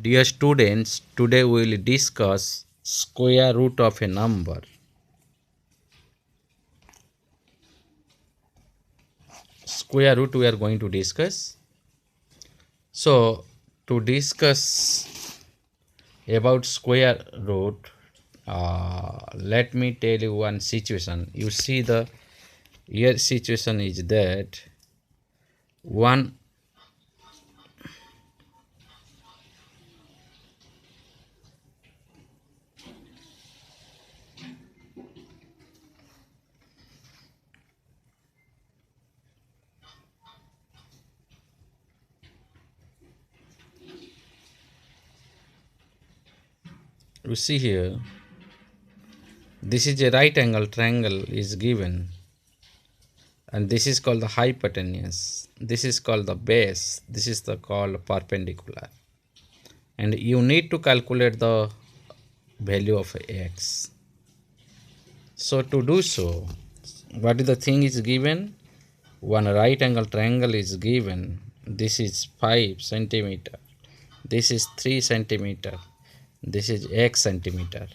Dear students, today we will discuss square root of a number. Square root we are going to discuss. So, to discuss about square root, let me tell you one situation. You see the here situation is that one you see here, this is a right angle triangle is given, and this is called the hypotenuse, this is called the base, this is the called perpendicular, and you need to calculate the value of x. So to do so, what is the thing is given? One right angle triangle is given. This is 5 centimeter, this is 3 centimeter, this is x centimeter,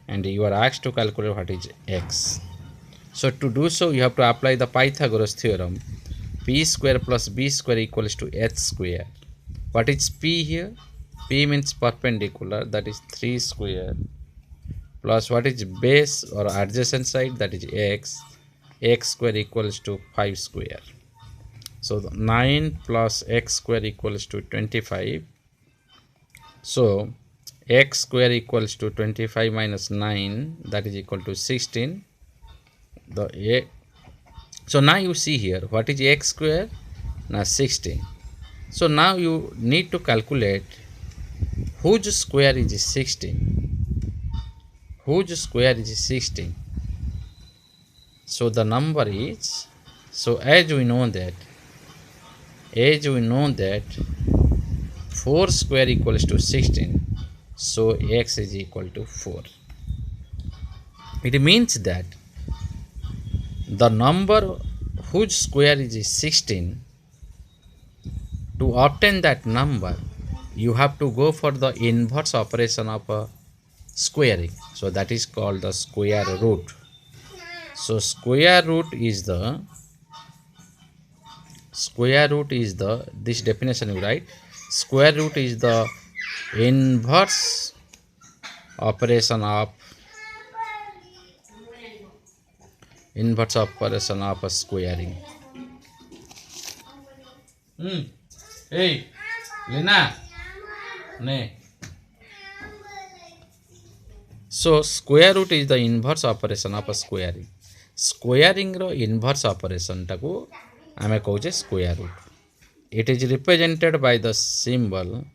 and you are asked to calculate what is x. So to do so, you have to apply the Pythagoras theorem. P square plus b square equals to h square. What is p here? P means perpendicular, that is 3 square, plus what is base or adjacent side, that is x. X square equals to 5 square. So 9 plus x square equals to 25. So x square equals to 25 minus 9, that is equal to 16. So now you see here, what is x square? Now 16. So now you need to calculate whose square is 16. Whose square is 16? So the number is, so as we know that 4 square equals to 16. So x is equal to 4. It means that the number whose square is 16, to obtain that number, you have to go for the inverse operation of squaring. So that is called the square root. So square root is the this definition you write. Square root is the inverse operation of squaring. Hey, Lina, ne. So square root is the inverse operation of squaring. Squaring ro inverse operation taku ame कहूचे square root. It is represented by the symbol.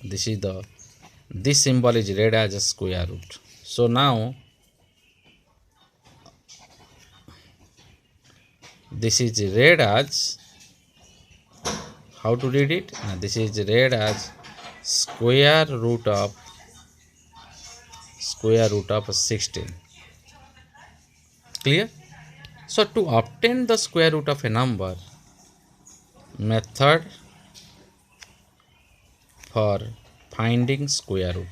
This symbol is read as a square root. So now this is read as, how to read it? This is read as square root of 16. Clear? So to obtain the square root of a number, method for finding square root.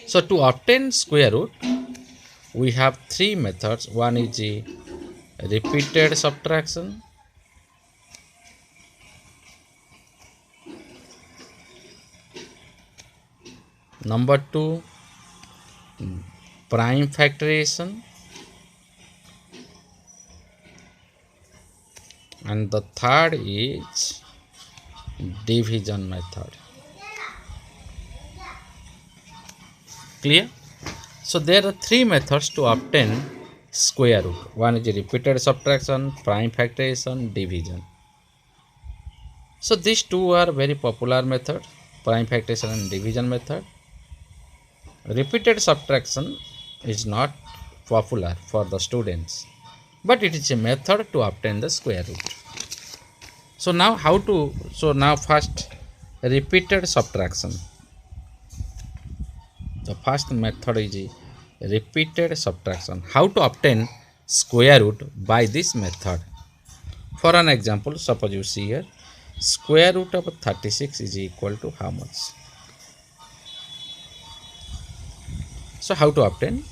So to obtain square root, we have 3 methods. One is repeated subtraction, number 2 prime factorization, and the third is division method. Clear? So there are 3 methods to obtain square root. One is repeated subtraction, prime factorization, division. So these two are very popular method, prime factorization and division method. Repeated subtraction is not popular for the students, but it is a method to obtain the square root. So now first repeated subtraction. The first method is repeated subtraction. How to obtain square root by this method? For an example, suppose you see here, square root of 36 is equal to how much? So how to obtain?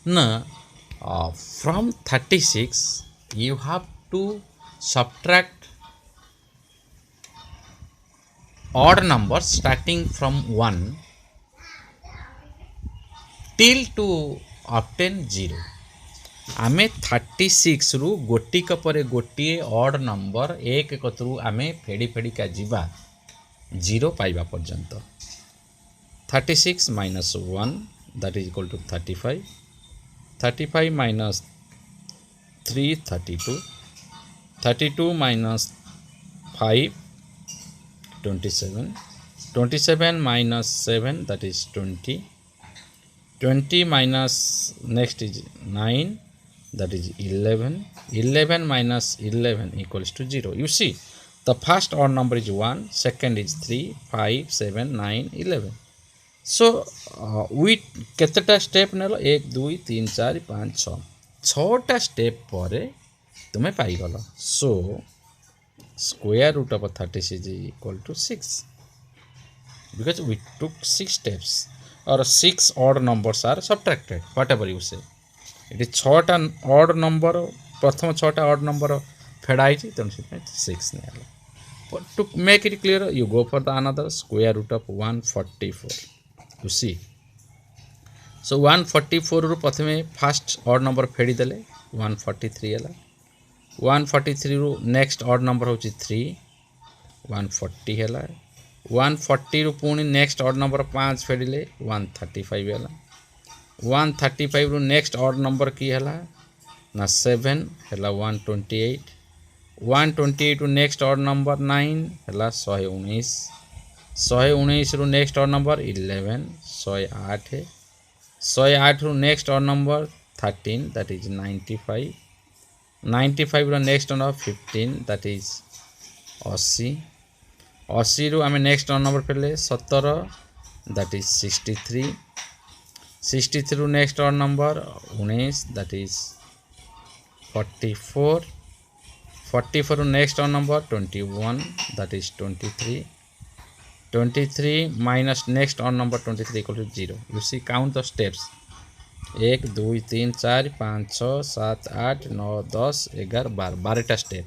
Now, from 36, you have to subtract odd numbers starting from 1 till to obtain 0. आमे 36 रु Gothic पर गोटे odd number एक कतरू आमे फेड़ी फेड़ी का जीवा 0 पाइबा पर्यंत 36 minus 1 that is equal to 35, 35 minus 3 32, 32 minus 5 27, 27 minus 7 that is 20, 20 minus next is 9 that is 11, 11 minus 11 equals to 0. You see the first odd number is 1, second is 3, 5, 7, 9, 11. So we केतेटा step नेलो 1 2 3 4 5 6 6टा step परे तुमे पाई गलो. So square root of 36 is equal to 6 because we took 6 steps or 6 odd numbers are subtracted, whatever you say. It is 6टा odd number, प्रथम 6टा odd number FEDAI तेणु 6 ने. But to make it clear, you go for the another square root of 144. You see, so 144 रु प्रथमे first odd number फेडी देले 143 हला. 143 रु next odd number होची 3 140 हला. 140 रु पुणी नेक्स्ट ऑड नंबर 5 फेडिले 135 हला. 135 रु नेक्स्ट ऑड नंबर की हला ना 7 हला 128. 128 रु नेक्स्ट ऑड नंबर 9 हला 119. 119 रु नेक्स्ट ऑड नंबर 11 108 है. 108 रु next odd number 13 that is 95. 95 रु next odd number 15 that is 80. 80 रु आमे नेक्स्ट ऑड नंबर फेले 17 that is 63. 63 रु next odd number 19 that is 44. 44 रु next odd number 21 that is 23. 23 minus next odd number 23 equal to 0. You see, count the steps 1 2 3 4 5 6 7 8 9 10 11 12 12टा step.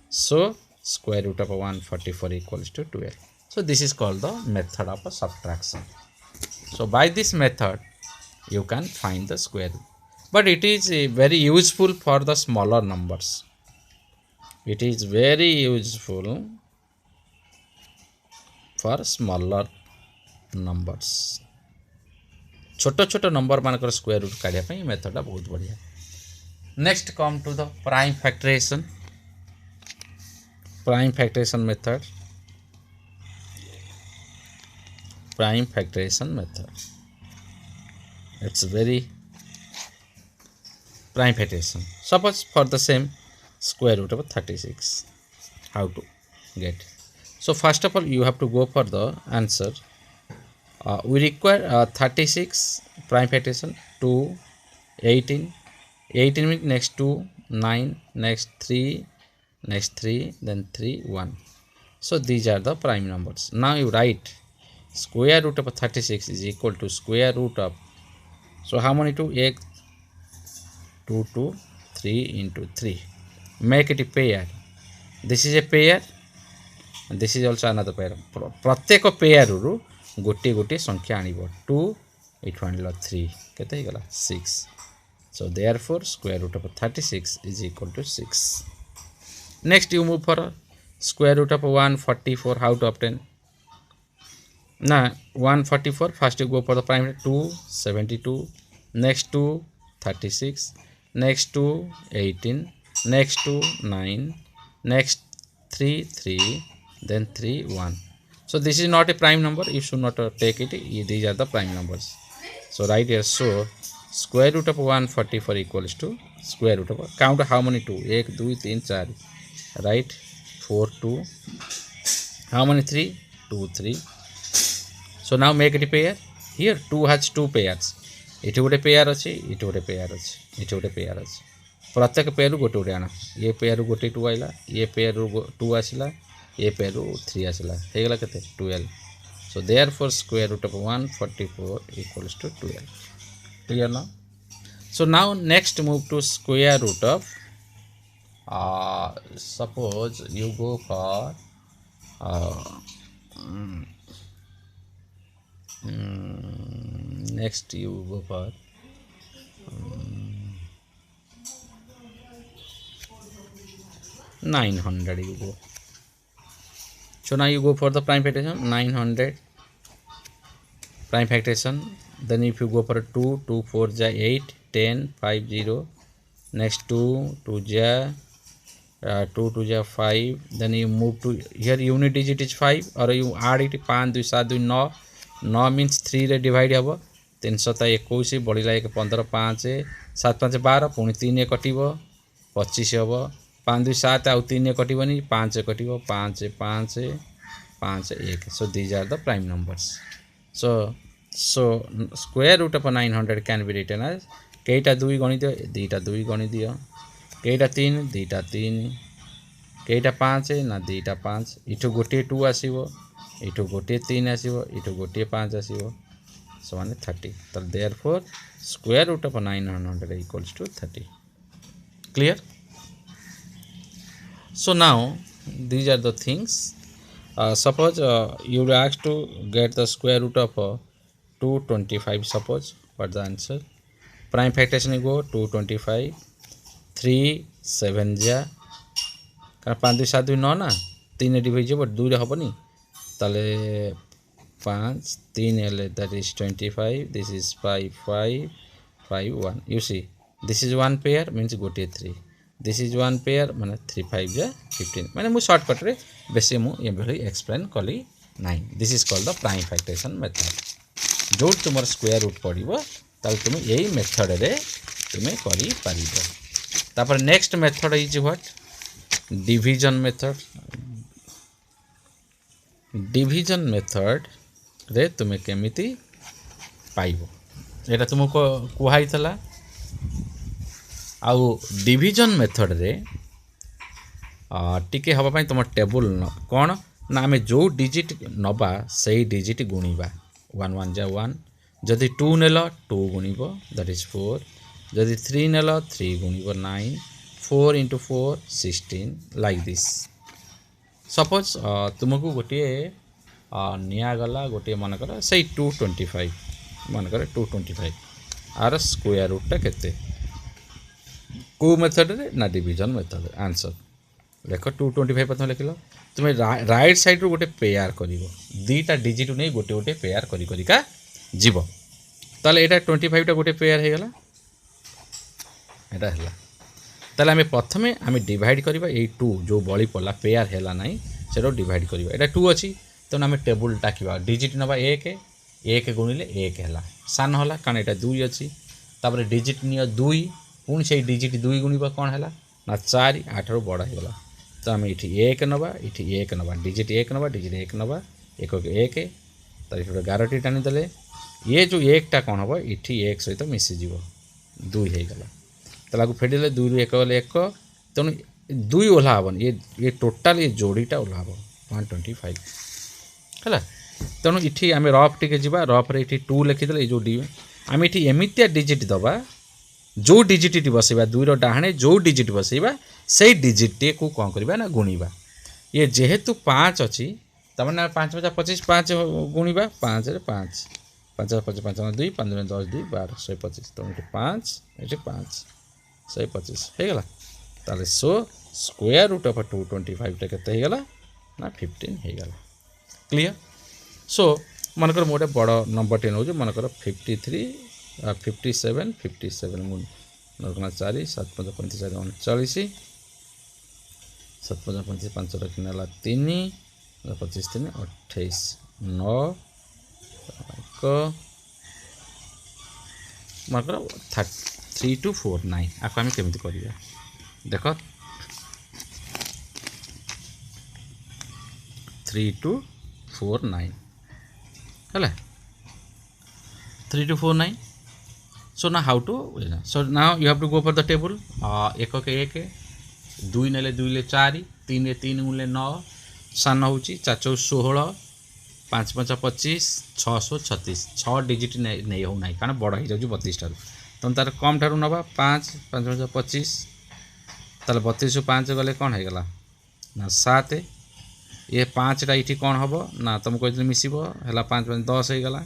So square root of 144 equals to 12. So this is called the method of subtraction. So by this method you can find the square root, but it is very useful for the smaller numbers. It is very useful for smaller numbers. छोट छोट number मानकर square root काढ़िया पे method बहुत बढ़िया. Next come to the prime factorisation. Prime factorisation method. Prime factorisation method, it's very prime factorisation. Suppose for the same square root of 36, how to get? So first of all you have to go for the answer. We require 36 prime factorization 2 18. 18 means next 2 9, next 3, next 3, then 3 1. So these are the prime numbers. Now you write square root of 36 is equal to square root of, so how many 2? 1 2 2 3 into 3. Make it a pair. This is a pair. This is also another pair. प्रत्येक pair रु गोटे गोटे संख्या आनिबो 2 एठु आनिलो 3 केते हे गला 6. So therefore square root of 36 is equal to 6. Next you move for square root of 144. How to obtain? Now 144, first you go for the prime 2 72, next 2 36, next 2 18, next 2 9, next 3 3, then 3 1. So this is not a prime number, you should not take it. These are the prime numbers. So right here, so square root of 144 equals to square root of, count how many 2? 1 2 3 4, right? 4 2, how many 3? 2 3. So now make it a pair. here 2 has 2 pairs इठी गोटे pair अच्छी इठी गोटे pair अच्छी इठी गोटे pair अच्छी प्रत्येक pair गोटे गोटे आना ये पेयर गोटे 2 आइला ये पेयर 2 आसला ये पेयर 3 आसला हो गला केते 12 so therefore square root of 144 equals to 12 clear now so now next move to square root of suppose you go for next you go for 900 you go. So now you go for the prime factorization 900 prime factorization. Then if you go for 2 2 4 ja 8 10 5 0 next 2 2 ja 2 2 ja 5. Then you move to here unit digit is 5 or you add it 5 2 7 2 9 9 means 3 रे divide hub 321 बढ़ला 1 15 5 7 5 12 पुणी 3 कटिब 25 hub 5 2 7 आउ 3 कटिबनी 5 कटिब 5 5 5 1 so these are the prime numbers so square root of 900 can be written as केटा 2 गणि दियो दीटा 2 गणि दियो केटा 3 दीटा 3 केटा 5 ना दीटा 5 इठो गोटे 2 आसीबो इठो गोटे 3 आसीबो इठो गोटे 5 आसीबो so माने 30 so therefore square root of 900 equals to 30 clear so now these are the things suppose you are asked to get the square root of 225 suppose what the answer prime factorization you go 225 3 7 ja कारण 5 2 7 2 9 ना 3 divide हो 2 रे हबनी ताले 5 3 L that is 25 this is 5 5 5 1 you see this is one pair means गोटे 3 this is one pair माने 3 5 जा 15 माने मु शॉर्टकट रे बेसी मु ए भली एक्सप्लेन कली 9 this is called the prime factorization method जो तुमर स्क्वायर रूट पड़िबो ताल तुम यही मेथड रे तुमे करी पारिबो तापर next method is what division method division method रे तुमे केमिति पाइबो एटा तुमको कुहाई थला आउ डिवीजन मेथड रे टिके हबा पई तुम टेबल कोन ना आमे जो डिजिट नबा सही डिजिट गुणीबा 1 1 जा 1 जदि 2 नेला 2 गुणीबो दैट इज 4 जदि 3 नेला 3 गुणीबो 9 4 into 4 16 like this suppose तुमको गोटे निया गला गोटे मन कर सही 225 मन कर 225 आर स्क्वायर रूट केते को मेथड रे ना डिवीजन मेथड आंसर देख 225 प्रथम लिखलो तुम राइट साइड रो गोटे पेयर करिवो दीटा डिजिट नै गोटे गोटे पेयर करी करी का जीवो ताले एटा 25 टा गोटे पेयर हे गला एटा हला ताले हमें प्रथमे हमें डिवाइड करिबा ए 2 जो बळी पला पेयर हेला नै सेरो डिवाइड करिबा एटा 2 अछि तो आम टेबुल टाकिबा डिजिट नबा 1 1 गुणिले 1 हैला सान होला कारण एटा 2 अछि तापर डिजिट नियो 2 पुणी से डिजिट 2 गुणिबा कोन हैला ना 4 8 रो बड़ा हेला तो आम इठी 1 नबा इठी 1 नबा डिजिट 1 नबा डिजिट 1 नबा 1 1 तार इठी 11 टी टानी देले ये जो 1 टा कोन हबो इठी 1 सहित मिसि जीवो 2 हे गला तलागु फेडिले 2 ରୁ 1 गले 1 तनु 2 ओला हबन ये टोटल ये जोड़ीटा ओला हबो 125 हला तेणु इठी आम रफ टिके जीवा रफ रे इठी 2 लिखिदेले जो डी आम इठी एमितिया डिजिट दबा जो डिजिट टी बसैबा 2 रो डाहणे जो डिजिट बसैबा से डिजिट टी को कोन करबा ना गुणीबा ये जेहेतु 5 अछि तमने 5 5 25 5 गुणीबा 5 रे 5 5 5 5 2 5 10 2 12 125 तो 5 एठी 5 125 हे गला ताले सो स्क्वायर रूट ऑफ 225 टा केते हे गला ना 15 हे गला क्लियर सो मनकर मोटे बड़ नंबर टे नौ मनकर 53 57 57 नरकना 4 7 5 35 39 7 5 35 5 रखनेला 3 25 3 28 9 1 मनकर 3 to 4 9 आको हम केमिति करिया देखो 3 to 4 9 हला 3 to 4 9. So now how to, so now you have to go for the table. एक के एक, 2 नेले 2 ले 4, 3 ले 3 गुणिले 9, सान होची 4 चौ 16, 5 5 25, 636, 6 डिजिट नहीं हो ना कारण बड़ हो जाउची 32 ठार तुम तार कम ठार नवा 5 5 5 25 ताले 32 रु 5 गले कौन हो गला ना 7 ये 5 टा इठी कौन हबो ना तुम कहते मिसिबो हला 5 5 10 हो गला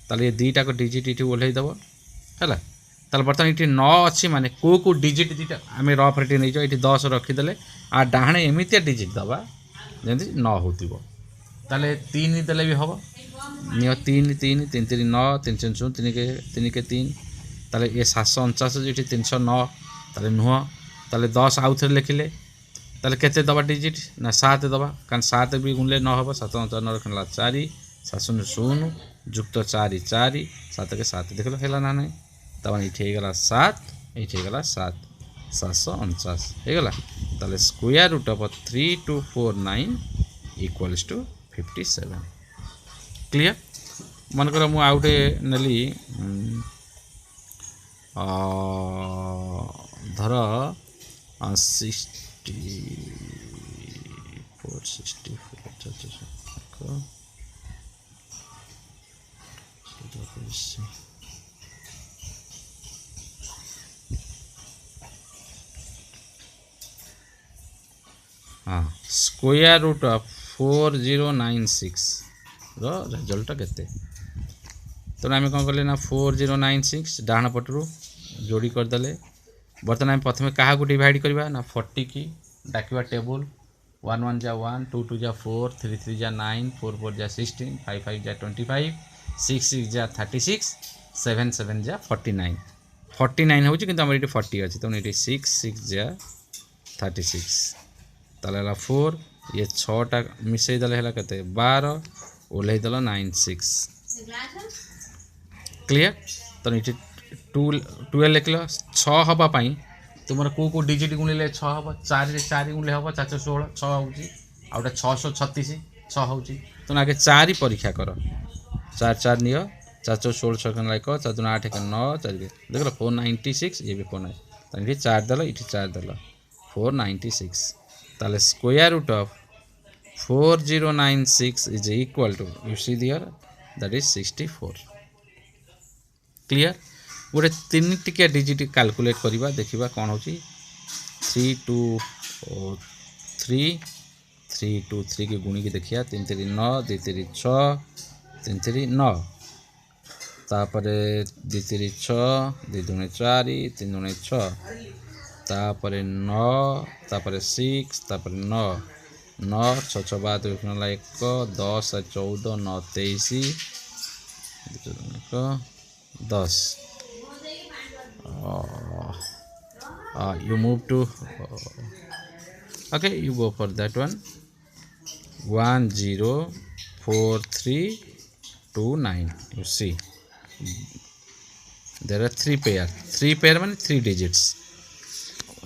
ताले ये दीटा को डिजिट इठी ओल्है दबो हला ताले बर्तमान इठी 9 अछि माने को डिजिट दीटा आमे रफ रेट नै जो इठी 10 रखी देले आ डाहणे एमितिया डिजिट दबा जेंति 9 होतिबो ताले 3 देले भी हबो नियो 3 3 3 3 9 3 3 3 के 3 ताले ये 749 इठी 309 ताले नुह ताले 10 आउ थे लिखिले ताले केते दबा डिजिट ना 7 दबा कारण 7 भी गुणले 9 हबो 7 9 रखला 4 7 0 जुक्त 4 4 7 के 7 देखलो हेला ना नहीं तब इठे गला 7 इठे गला 7 749 हे गला ताले square root of 3249 equals to 57 clear मन कर मु आउटे नली धर 64 हाँ स्क्वायर रूट ऑफ 4096 रो रिजल्ट केते तो आम कौन कले ना 4096 डाण पटरू जोड़ी करदे बर्तमान आम प्रथम क्या डिवाइड करवा ना 40 की डाकिवा टेबल 1 1 जा 1 2 2 जा 4 3 3 जा 9 4 4 जा 16 5 5 जा 25 6 6 जा 36 7 7 जा 49 49 हो कि आम ये 40 अच्छे तो ये 6 6 जा 36 ताले 4 ये 6टा मिसई देले हला कते 12 ओल्है देला 9 6 क्लियर तो ये 12 लिख लो 6 हवा पाई तुम को डिजिट गुणिले 6 हम 4 रे 4 गुणिले हम 416 6 होची आउटा 636 6 होची तो आगे 4 परीक्षा कर 4 4 नियो 416 6 लाइक 4 8 के 9 4 देख लो 496 ये भी 49 तो ये 4 दल ये 4 दल 496 ताले square root of 4096 is equal to you see there that is 64 clear गोटे 3 टिकिया डिजिट कैलकुलेट करवा देखा कौन हो 3 2 3 3 2 3 के गुणी की देखिया 3 3 9 2 3 6 3 3 9 तापर 2 3 6 2 2 4 3 2 6 तापर 9 तापर 6 तापर 9 9 6 6 बाद 1 10 14 9 23 10 you move to okay you go for that one 104329 you see there are 3 pair mean 3 digits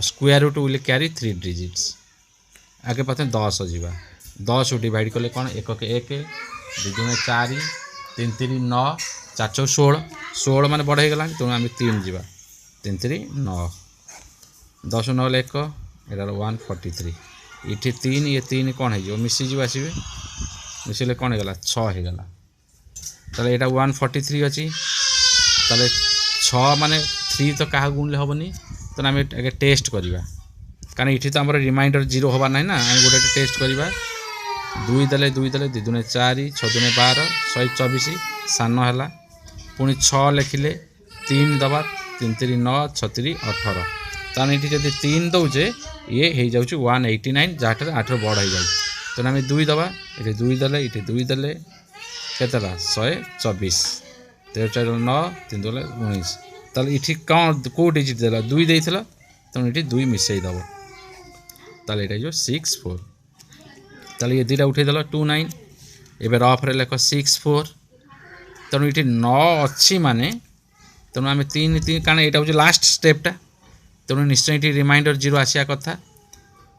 square root will carry 3 digits आगे प्रथम 10 हो जावा 10 डिवाइड कले कौन 1 के 1 2 2 4 3 3 9 4 4 16 16 माने बड़ हो गला तो आम 3 जीवा 3 3 9 10 9 1 एटा 143 इठी 3 ये 3 कौन है मिसी जी आसवे मिसले कौन होगा 6 हो गला ताले एटा 143 अच्छी ताले 6 माने 3 तो क्या गुणले हेनी तो आम आगे टेस्ट करवा कारण ये तो आम रिमाइंडर 0 हबार ना ना आम गोटे टेस्ट करवा 2 देले 2 देले 2 2 4 6 2 12 124 सान है पुणी 6 लिखिले 3 दबा 3 3 9 6 3 18 ताने ये जब 3 दौचे ये हो जाऊँ 189 जहाँ 8 बड़ हो जाए तो आम 2 दबा ये 2 देले ये 2 देले केतला 124 13 4 9 3 2 19 ताले ये कौन कौ डिजिट देला 2 देला तेणु ये 2 मिसई दब ताले ये 64 ताले ये 2टा उठे देल 29 एवं रफ्रे लेख 64 तेणु ये 9 अच्छी माने तेणु आम 3 3 कारण यहाँ हूँ लास्ट स्टेपटा तेणु निश्चय ये रिमाइंडर 0 आसिया कथा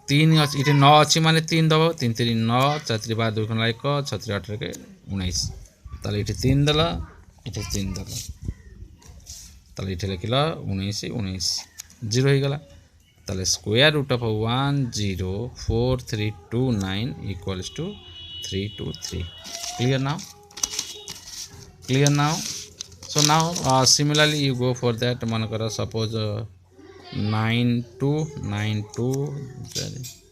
3 ये 9 अच्छी माने 3 दब 3 3 9 4 3 12 2 1 6 3 8 के 19 ताले ये 3 देला ये 3 दल ताले ये लिखला 19 19 0 हो गला ताले square root of 104329 equals to 323 clear now so now similarly you go for that manakara suppose 9292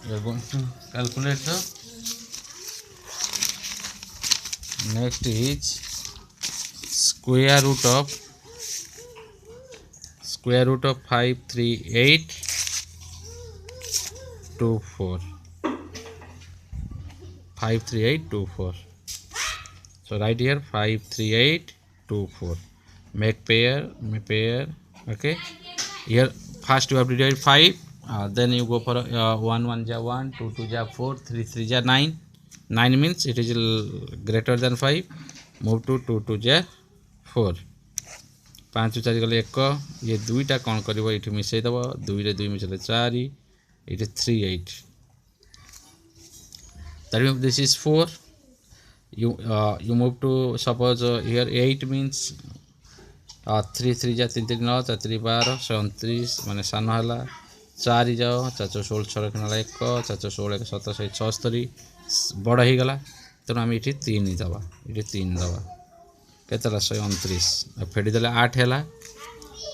you are going to calculate the next is square root of 53824 53824 so right here 53824 make pair okay here first you have to divide 5 then you go for 1 1 ja 1 2 2 ja 4 3 3 ja 9 9 means it is greater than 5 move to 2 2 ja 4 5 4 गले 1 ये दुईटा कौन करिवो इठी मिसै दबो 2 रे 2 मिसले 4 इठी 3 8 that means this is 4 you move to suppose here 8 means 3 3 जा 3 3 9 4 3 12 29 माने सान हला 4 जाओ 4 16 6 खनला 1 4 16 17 76 बड़ ही गला तो हम इठी 3 दबा इठी 3 दबा केतला 129 फेडी देले 8 हैला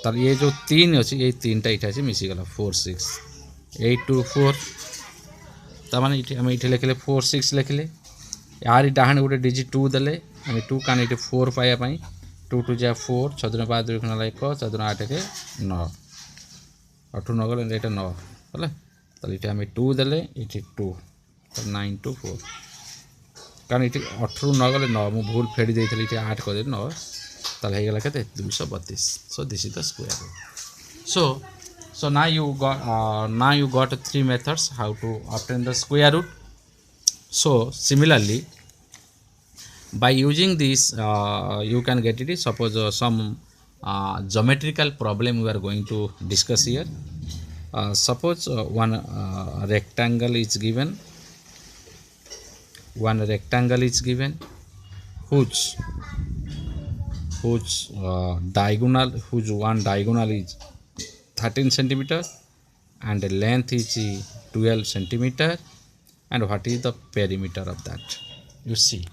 तर ये जो 3 अछि ये 3टा इठा अछि मिसी गला 4 6 8 2 4 त माने इठी हम इठी लेखले 4 6 लेखले यार डाहन गोटे डिजिट 2 देले हम 2 कान इठी 4 पाया पई 2 2 जा 4 6 दिन 5 2 खनला 1 6 दिन 8 के 9 8 9 गले एटा 9 हला त इठी हम 2 देले इठी 2 तो 9 2 4 कारण इटी 18 9 गले 9 मु भूल फेडी देइथली इटी 8 कर दे 9 तले हे गेला केते 232 so this is the square root so now you got 3 methods how to obtain the square root so similarly by using this you can get it suppose some geometrical problem we are going to discuss here suppose one rectangle is given one rectangle is given whose diagonal whose one diagonal is 13 centimeter and the length is 12 centimeter and what is the perimeter of that you see